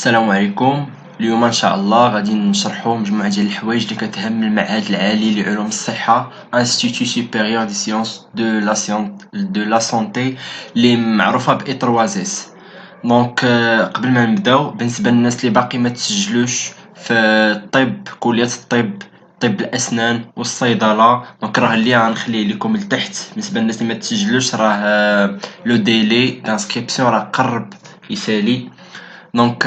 السلام عليكم. اليوم ان شاء الله غادي نشرحوا مجموعه ديال الحوايج اللي كتهم المعهد العالي لعلوم الصحه انستيتو سوبيريور دي سيونس دو لا سونتي اللي معروفه ب اي3اس. دونك قبل ما نبداو، بالنسبه للناس اللي باقي ما تسجلوش في الطب، كليه الطب، طب الاسنان والصيدله، دونك راه اللي غنخليه لكم لتحت. بالنسبه للناس اللي ما تسجلوش، راه لو ديلي دانسكريبسيون راه قرب يسالي. دونك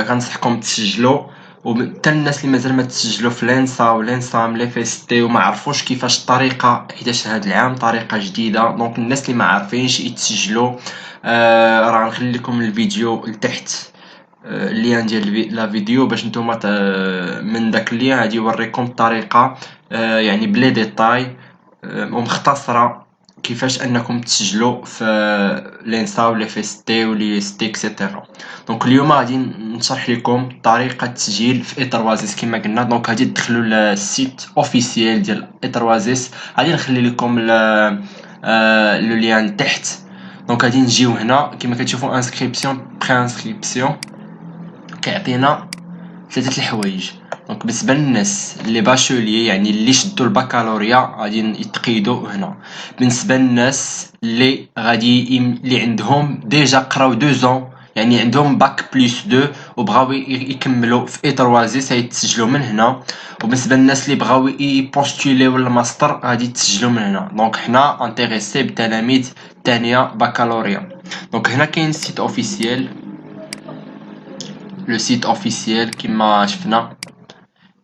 كنصحكم تسجلوا. وحتى الناس اللي مازال ما تسجلوا في لينسا ولينسام لي فيستي وما عرفوش كيفاش الطريقه، حيتاش هاد العام طريقه جديده. دونك الناس اللي ما عارفينش يتسجلوا، راه غنخلي لكم الفيديو لتحت، اللين ديال لا فيديو باش نتوما من داك اللين غادي يوريكم الطريقه، يعني بلي ديتاي ومختصره، كيفاش انكم تسجلوا في لينسا ولي فيستي ولي ستي اكسيتيرا. دونك اليوم غادي نشرح لكم طريقه التسجيل في اي3اس كما قلنا. دونك غادي تدخلوا للسيت اوفيسيال ديال اي3اس، غادي نخلي لكم لو لين تحت. دونك غادي نجيو هنا كما كتشوفوا انسكريبسيون بري انسكريبسيون، كيعطينا ثلاثه الحوايج. دونك بالنسبه للناس اللي باشوليي، يعني اللي شدوا البكالوريا، غادي يتقيدوا هنا. بالنسبه للناس اللي اللي عندهم ديجا قراو 2 ans، يعني عندهم باك بلس 2 وبغاو يكملوا في اي3اس، يتسجلوا من هنا. وبالنسبه للناس اللي بغاو يبوستوليو الماستر، غادي يتسجلوا من هنا. دونك حنا انتريسي بالتلاميذ تانية بكالوريا. دونك هنا كاين السيت اوفيسيال، لو سيت اوفيسيال كما شفنا.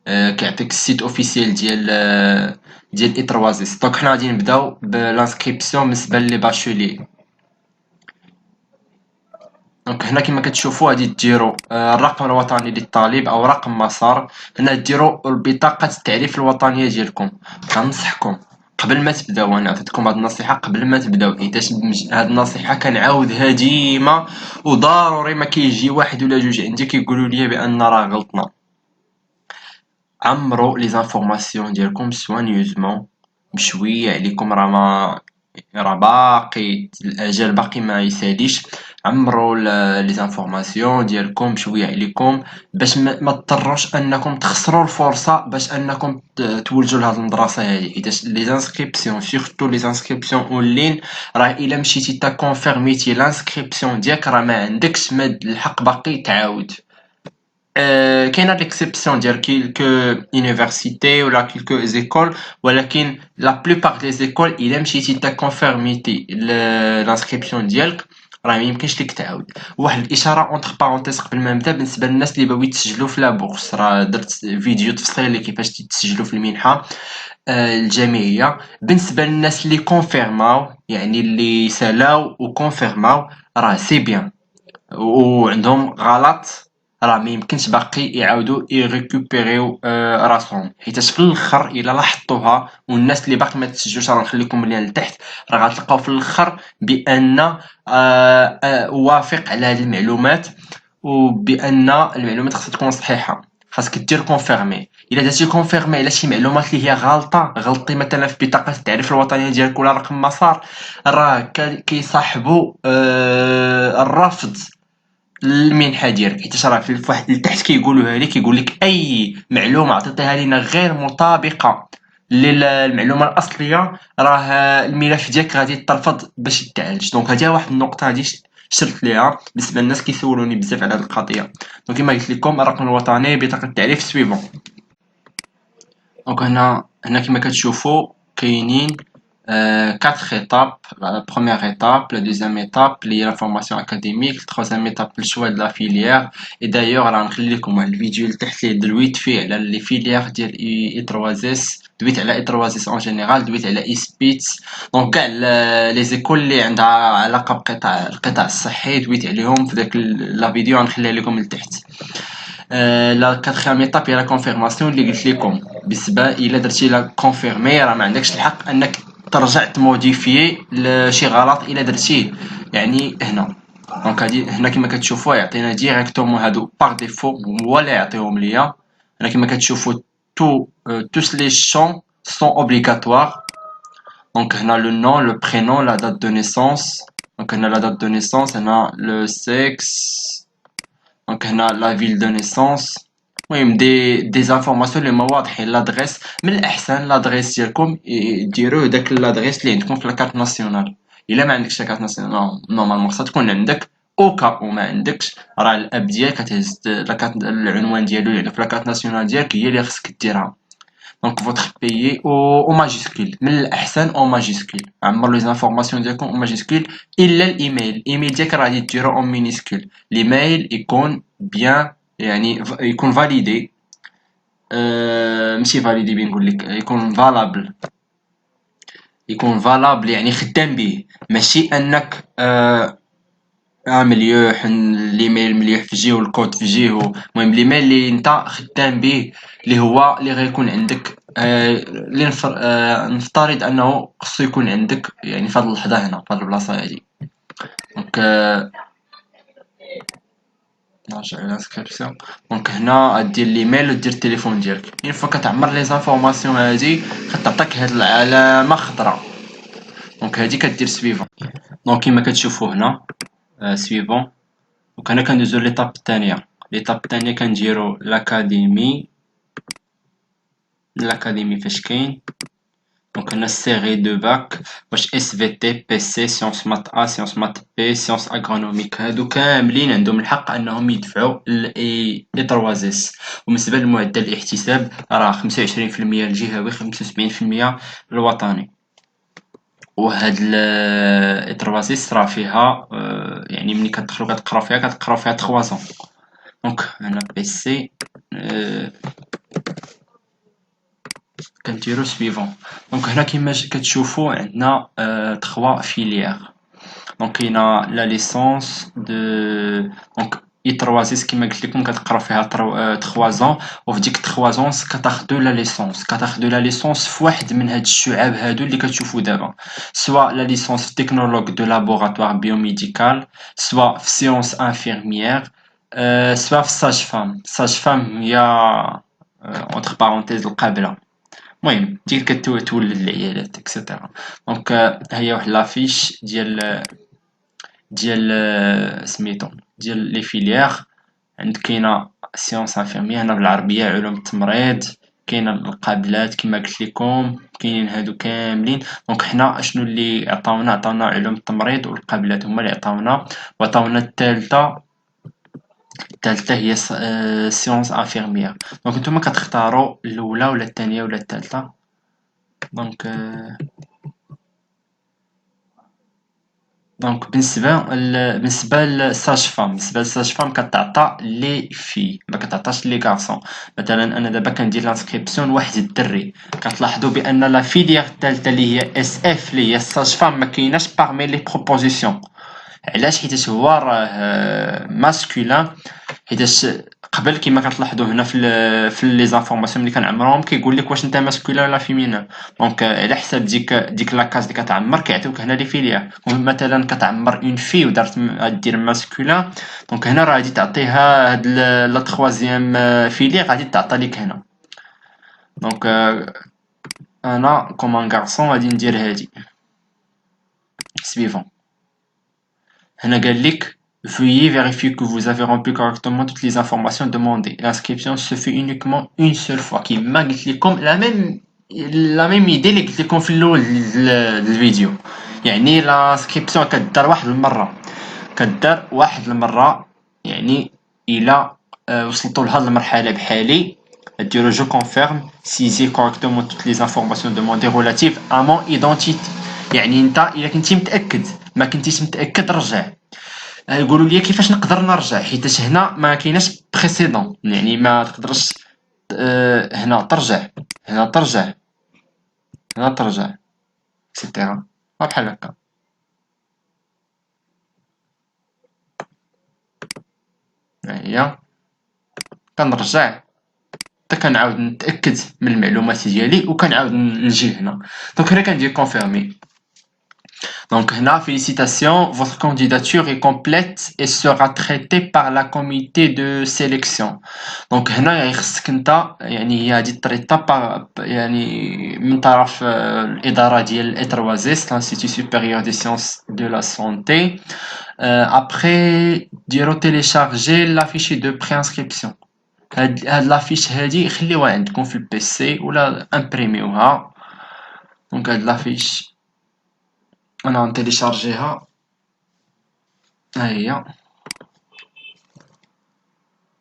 كيعطيك السيت اوفيسيال ديال اي3اس. دونك حنا غادي نبداو بالانسكريبسيون بالنسبه لي باشولي. دونك هنا كما كتشوفوا غادي ديروا الرقم الوطني للطالب او رقم مسار. هنا ديروا بطاقه التعريف الوطنيه ديالكم. كنصحكم قبل ما تبداو، انا عطيتكم هاد النصيحه قبل ما تبداو، حيت هاد النصيحه كنعاودها ديما، وضروري ما كيجي واحد ولا جوج عندي كيقولوا لي بان راه غلطنا. عمروا لي زانفورماسيون ديالكم سوانيوزمون، بشويه عليكم، راه باقي الاجل باقي ما يساليش. عمروا لي زانفورماسيون ديالكم بشويه عليكم، باش ما تضطروش انكم تخسروا الفرصه باش انكم تولجوا لهاد المدرسه هذه. حيت لي زانسكريبسيون سورتو لي زانسكريبسيون اونلاين، راه الا مشيتي تا كونفيرميتي لانسكريبسيون ديالك، راه ما عندكش ما الحق باقي تعاود. كاينه ليكسيبسيون ديال كيلكو يونيفرسيتي ولا كيلكو زيكول، ولكن لا بلوبار دي زيكول الا مشيتي تا كونفيرميتي لانسكريبسيون ديالك، راه ما يمكنش ليك تعاود. واحد الاشاره اونتر بارونتيز قبل ما نبدا، بالنسبه للناس اللي بغاو يتسجلوا في لابورس، راه درت فيديو تفصيلي كيفاش تسجلوا في المنحه الجامعيه. بالنسبه للناس اللي كونفيرماو، يعني اللي سالاو وكونفيرماو، راه سي بيان، وعندهم غلط، راه ما يمكنش باقي يعاودوا يريكوبيريو راسهم. حيتاش في الاخر الا لاحظتوها، والناس اللي باقي ما تسجلوش راه نخليكم اللين لتحت، راه غتلقاو في الاخر بان وافق على هذه المعلومات، وبان المعلومات خاصها تكون صحيحه. خاصك دير كونفيرمي. الا درتي كونفيرمي على شي معلومات اللي هي غلطه، غلطتي مثلا في بطاقه التعريف الوطنيه ديالك ولا رقم مسار، راه كيصاحبوا الرفض المنحه ديالك. حيت راه في واحد لتحت كيقولوها لك، كيقول لك اي معلومه عطيتيها لينا غير مطابقه للمعلومه الاصليه، راه الملف ديالك غادي يترفض باش يتعالج. دونك هذه واحد النقطه غادي شرت ليها بالنسبه للناس كيسولوني بزاف على هذه القضيه. دونك كما قلت لكم، الرقم الوطني، بطاقه التعريف، سويفون. دونك هنا كما كتشوفوا كاينين 4 étapes. La première étape, la deuxième étape, اللي هي la formation académique, la troisième étape le choix de la filière. Et d'ailleurs راه نخلي لكم واحد الفيديو لتحت اللي دويت فيه على لي فيليير ديال اي3اس، دويت على اي3اس اون جينيرال، دويت على اي سبيتس. دونك كاع لي زيكول اللي عندها علاقه القطاع الصحي دويت عليهم في داك لا فيديو، غنخليها لكم لتحت. لا كاتريام ايطاب هي لا كونفيرماسيون اللي قلت لكم. بالنسبه الا درتي لا كونفيرمي، راه ما عندكش الحق انك ترجع تموديفيي لشي غلط الا درتيه، يعني هنا. دونك هنا كما كتشوفوا يعطينا ديريكتومون هادو باغ ديفو، ولا يعطيهم ليا. هنا كما كتشوفوا tous les champs sont obligatoires. دونك هنا le nom, le prénom, la date de naissance. دونك هنا la date de naissance، هنا le sexe. دونك هنا لا فيل دو نيسونس. المهم دي زانفورماسيون اللي ما واضحين. لادريس من الاحسن لادريس ديالكم ديروا داك لادريس اللي عندكم في لاكارت ناسيونال. الا ما عندكش لاكارت ناسيونال نورمالمون خصها تكون عندك، او كا او ما عندكش راه الاب ديالك كتهز لاكارت العنوان ديالو اللي في لاكارت ناسيونال ديالك هي اللي خصك ديرها. دونك فوتر بيي او ماجيسكول من الاحسن او ماجيسكول. عمر لي زانفورماسيون ديالكم او ماجيسكول الا الايميل. الايميل ديالك راه غادي ديرو او مينيسكول. الايميل يكون بيان يعني يكون فاليدي، ماشي فاليدي بنقول لك يكون فالابل. يكون فالابل يعني خدام به، ماشي انك مليوح الايميل مليوح في جهه والكود في جهه. المهم الايميل اللي انت خدام به اللي هو اللي غيكون عندك اللي نفترض انه خصو يكون عندك يعني في هذه اللحظه هنا في هذه البلاصه هذه. دونك نرجع للانسكريبسيون. دونك هنا غدير الايميل ودير التليفون ديالك. اين فوا كتعمر لي زانفورماسيون هادي كتعطيك هاد العلامه خضراء. دونك هادي كدير سويفون. دونك كيما كتشوفوا هنا سويفون. دونك هنا كندوزو ليطاب الثانيه. ليطاب الثانيه كنديرو لاكاديمي فاش كاين. دونك هنا سيغي دو باك واش اس في تي بي سي سيونس مات ا سيونس مات بي سيونس اغرونوميك. هادو كاملين عندهم الحق انهم يدفعوا اي 3 اس. وبالنسبه لمعدل الاحتساب راه 25% الجهوي 75% الوطني. وهاد الاي 3 اس راه فيها يعني ملي كتدخلوا كتقراو فيها 3 ans. دونك هنا بي سي كنديرو سويفون. دونك هنا كيما كتشوفوا عندنا 3 فيليير. دونك كاينه لا ليسونس دو دونك اي 3 اس كيما قلت لكم كتقراو فيها 3 ans. وفي ديك 3 ans كتاخذوا لا ليسونس في واحد من هاد الشعاب هادو اللي كتشوفوا دابا، سوا لا ليسونس تكنولوج دو لابوراتوار بيوميديكال، سوا في سيونس انفيرميير، سوا في ساج فام هي اونتر بارونتيز القابله. المهم ديك كتولد العيالات اكسيتيرا. دونك ها هي واحد لافيش ديال سميتو ديال لي فيليير. عندك كاينه سيونس انفيرميير هنا بالعربيه علوم التمريض، كاينه القابلات كما قلت لكم، كاينين هادو كاملين. دونك حنا شنو اللي عطاونا علوم التمريض والقابلات هما اللي عطاونا. وعطاونا الثالثه هي سيونس انفيرميير. دونك نتوما كتختاروا الاولى ولا الثانيه ولا الثالثه. دونك بالنسبه للساج فام كتعطى لي في ما كتعطاش لي غارسون. مثلا انا دابا كندير لانسكريبسيون واحد الدري، كتلاحظوا بان لا فيليير الثالثه اللي هي اس اف اللي هي الساج فام ما كايناش باغمي لي بروبوزيسيون. علاش؟ حيت هو راه ماسكولين. حيتاش قبل كيما كتلاحظوا هنا في لي زانفورماسيون ملي كنعمرهم كيقول لك واش انت ماسكولين ولا فيمينين. دونك على حساب ديك لاكاز اللي كتعمر كيعطيوك هنا لي فيليير. مثلا كتعمر اون في ودارت دير ماسكولين، دونك هنا راه غادي تعطيها هاد لا تخوازيام فيليير غادي تعطى لك هنا. دونك انا كوم غارسون غادي ندير هادي سويفون. هنا قال لك veuillez vérifier que vous avez rempli correctement toutes les informations demandées. L'inscription se fait uniquement une seule fois. كيما قلت لكم لا ميم ايدي اللي قلت لكم في الاول الفيديو. يعني لانسكريبسيون كدار واحد المره. يعني الا وصلتوا لهاد المرحله بحالي ديروا جو كونفيرم سيزي correctement toutes les informations demandées relatives à mon identité. يعني انت الا كنتي متاكد، ما كنتيش متاكد رجع. يقولوا لي كيفاش نقدر نرجع، حيت هنا ما كايناش بريسيدون، يعني ما تقدرش هنا ترجع اكسيتيرا بحال هكا. هي كنرجع حتى كنعاود نتاكد من المعلومات ديالي وكنعاود نجي هنا. دونك هنا كندير كونفيرمي. Donc هنا félicitations, votre candidature est complète et sera traitée par la comité de sélection. Donc هنا خصك انت يعني هي غادي تريطا يعني من طرف الإدارة ديال الإتروازيس l'Institut supérieur des sciences de la santé. Après ديرو télécharger la fiche de préinscription. هاد لافيش هادي خليوها عندكم في البيسي ولا امبريميوها. دونك هاد لافيش انا غنتيليشارجيها، ها هي.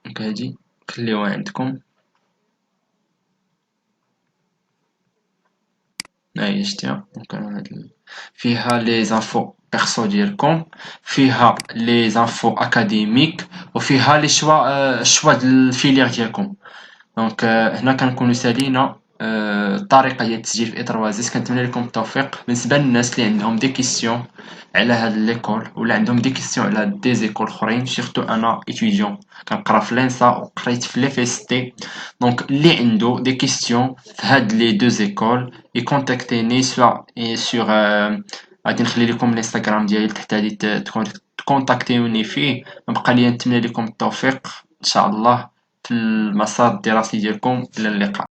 دونك هادي خليوها عندكم، ها هي شتيها. دونك أنا فيها لي زانفو بيرسو ديالكم، فيها لي زانفو اكاديميك، وفيها لي الشوا ديال الفيليير ديالكم. دونك هنا كنكونوا سالينا الطريقه ديال التسجيل في اطروازيس. كنتمنى لكم التوفيق. بالنسبه للناس اللي عندهم دي كيسيون على هاد ليكول ولا عندهم دي كيسيون على دي زيكول اخرين، سورتو انا اتيديون كنقرا في لينسا وقريت في لي فيستي. دونك اللي عنده دي كيسيون في هاد لي دو زيكول يكونتاكتيني سوا سور غادي نخلي لكم الانستغرام ديالي تحت هادي تكونتاكتيوني فيه. نبقى ليا نتمنى لكم التوفيق ان شاء الله في المسار الدراسي ديالكم. إلى اللقاء.